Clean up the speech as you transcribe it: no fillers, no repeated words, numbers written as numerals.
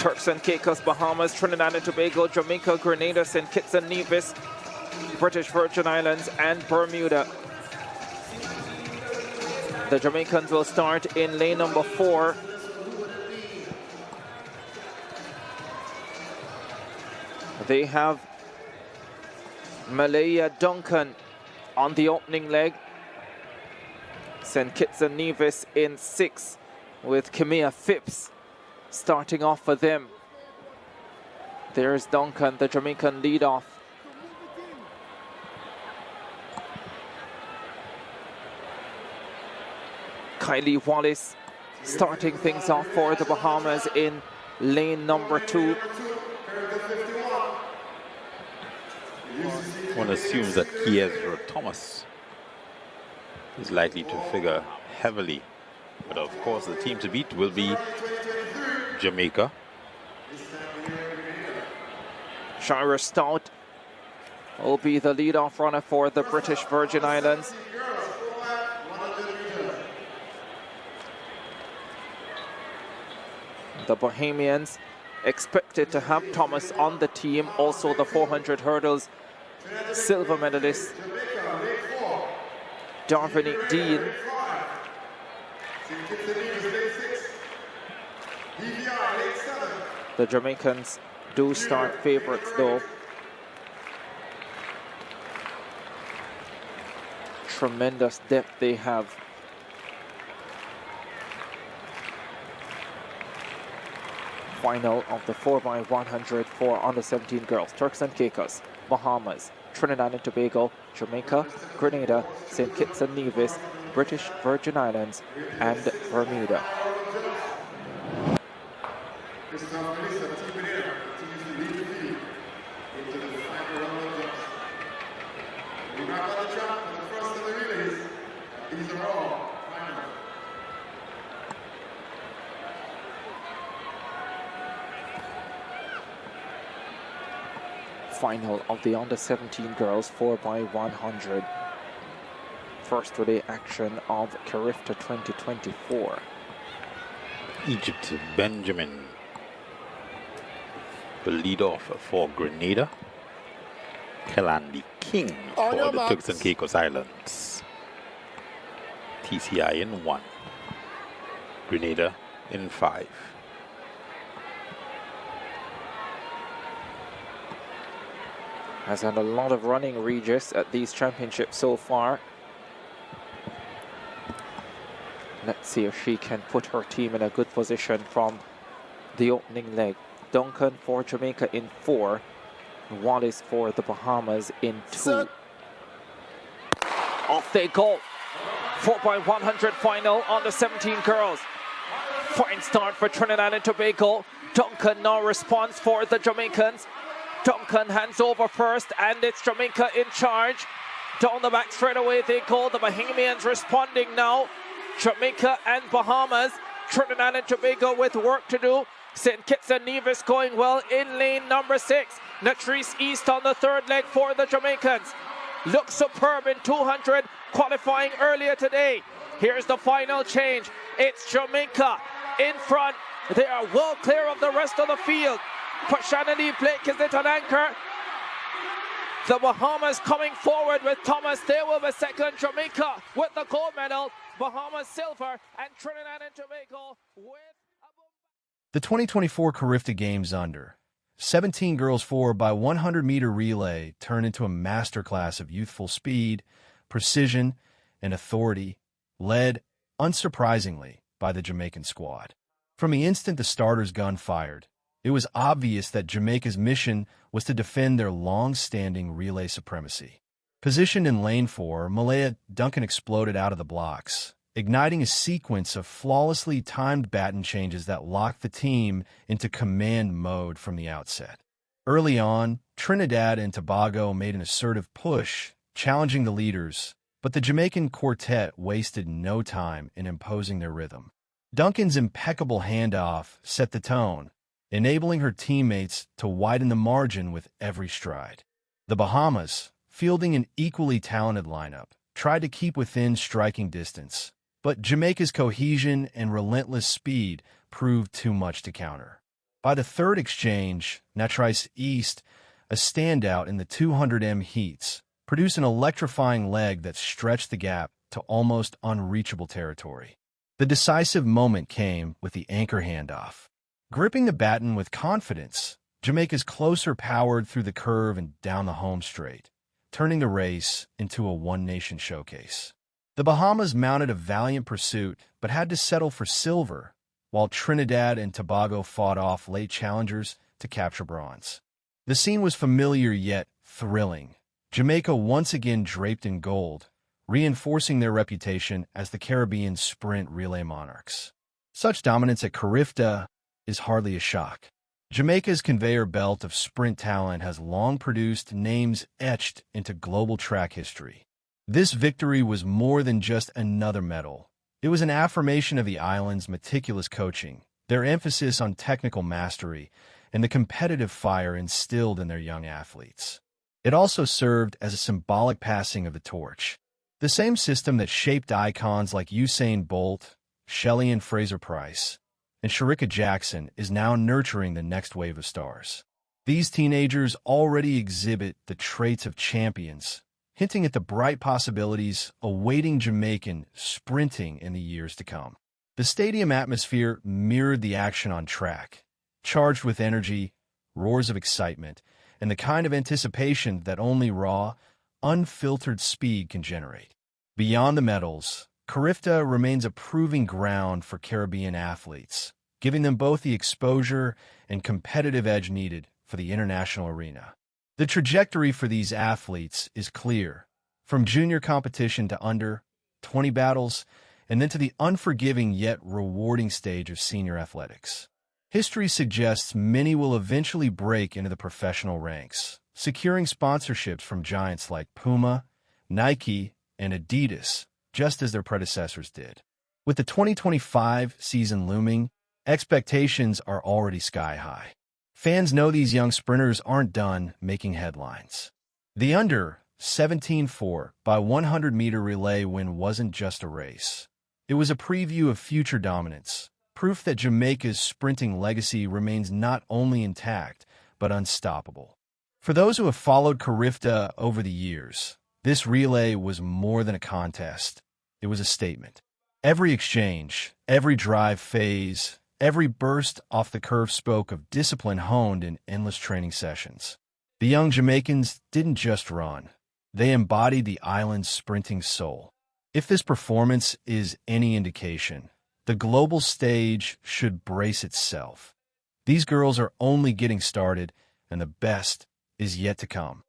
Turks and Caicos, Bahamas, Trinidad and Tobago, Jamaica, Grenada, St. Kitts and Nevis, British Virgin Islands and Bermuda. The Jamaicans will start in lane number 4. They have Malaya Duncan on the opening leg. St. Kitts and Nevis in 6 with Kimia Phipps starting off for them. There's Duncan, the Jamaican lead-off. Kylie Wallace starting things off for the Bahamas in lane number 2. One assumes that Kiesra Thomas is likely to figure heavily. But of course, the team to beat will be Jamaica. Shira Stout will be the lead-off runner for the British Virgin Islands. The Bahamians expected to have Thomas on the team, also the 400 hurdles silver medalist Dominic Dean. The Jamaicans do start favorites though. Tremendous depth they have. Final of the 4x100 for under-17 girls. Turks and Caicos, Bahamas, Trinidad and Tobago, Jamaica, Grenada, St. Kitts and Nevis, British Virgin Islands and Bermuda. Final of the under-17 girls 4x100. First relay action of CARIFTA 2024. Egypt Benjamin will lead off for Grenada. Kelandi King for the Turks and Caicos Islands. TCI in 1. Grenada in 5. Has had a lot of running, Regis, at these championships so far. Let's see if she can put her team in a good position from the opening leg. Duncan for Jamaica in 4. Wallace for the Bahamas in 2. Set. Off they go. 4x100 final on the 17 girls. Fine start for Trinidad and Tobago. Duncan now responds for the Jamaicans. Duncan hands over first, and it's Jamaica in charge. Down the back straight away they go. The Bahamians responding now. Jamaica and Bahamas. Trinidad and Tobago with work to do. St. Kitts and Nevis going well in lane number 6. Natrice East on the 3rd leg for the Jamaicans. Looks superb in 200, qualifying earlier today. Here's the final change. It's Jamaica in front. They are well clear of the rest of the field. Pashana Lee Blake is it on anchor. The Bahamas coming forward with Thomas. They will be second. Jamaica with the gold medal. Bahamas silver, and Trinidad and Tobago with the 2024 CARIFTA Games Under-17 Girls 4x100m relay turned into a masterclass of youthful speed, precision, and authority, led, unsurprisingly, by the Jamaican squad. From the instant the starter's gun fired, it was obvious that Jamaica's mission was to defend their long-standing relay supremacy. Positioned in lane 4, Malaya Duncan exploded out of the blocks, igniting a sequence of flawlessly timed baton changes that locked the team into command mode from the outset. Early on, Trinidad and Tobago made an assertive push, challenging the leaders, but the Jamaican quartet wasted no time in imposing their rhythm. Duncan's impeccable handoff set the tone, enabling her teammates to widen the margin with every stride. The Bahamas, fielding an equally talented lineup, tried to keep within striking distance, but Jamaica's cohesion and relentless speed proved too much to counter. By the third exchange, Natrice East, a standout in the 200m heats, produced an electrifying leg that stretched the gap to almost unreachable territory. The decisive moment came with the anchor handoff. Gripping the baton with confidence, Jamaica's closer powered through the curve and down the home straight, turning the race into a one-nation showcase. The Bahamas mounted a valiant pursuit but had to settle for silver, while Trinidad and Tobago fought off late challengers to capture bronze. The scene was familiar yet thrilling. Jamaica once again draped in gold, reinforcing their reputation as the Caribbean sprint relay monarchs. Such dominance at CARIFTA is hardly a shock. Jamaica's conveyor belt of sprint talent has long produced names etched into global track history. This victory was more than just another medal. It was an affirmation of the island's meticulous coaching, their emphasis on technical mastery, and the competitive fire instilled in their young athletes. It also served as a symbolic passing of the torch. The same system that shaped icons like Usain Bolt, Shelley and Fraser-Price, and Shericka Jackson is now nurturing the next wave of stars. These teenagers already exhibit the traits of champions, hinting at the bright possibilities awaiting Jamaican sprinting in the years to come. The stadium atmosphere mirrored the action on track, charged with energy, roars of excitement, and the kind of anticipation that only raw, unfiltered speed can generate. Beyond the medals, CARIFTA remains a proving ground for Caribbean athletes, giving them both the exposure and competitive edge needed for the international arena. The trajectory for these athletes is clear, from junior competition to under-20 battles, and then to the unforgiving yet rewarding stage of senior athletics. History suggests many will eventually break into the professional ranks, securing sponsorships from giants like Puma, Nike, and Adidas, just as their predecessors did. With the 2025 season looming, expectations are already sky-high. Fans know these young sprinters aren't done making headlines. The under-17 4x100m relay win wasn't just a race. It was a preview of future dominance, proof that Jamaica's sprinting legacy remains not only intact, but unstoppable. For those who have followed CARIFTA over the years, this relay was more than a contest. It was a statement. Every exchange, every drive phase, every burst off the curve spoke of discipline honed in endless training sessions. The young Jamaicans didn't just run. They embodied the island's sprinting soul. If this performance is any indication, the global stage should brace itself. These girls are only getting started, and the best is yet to come.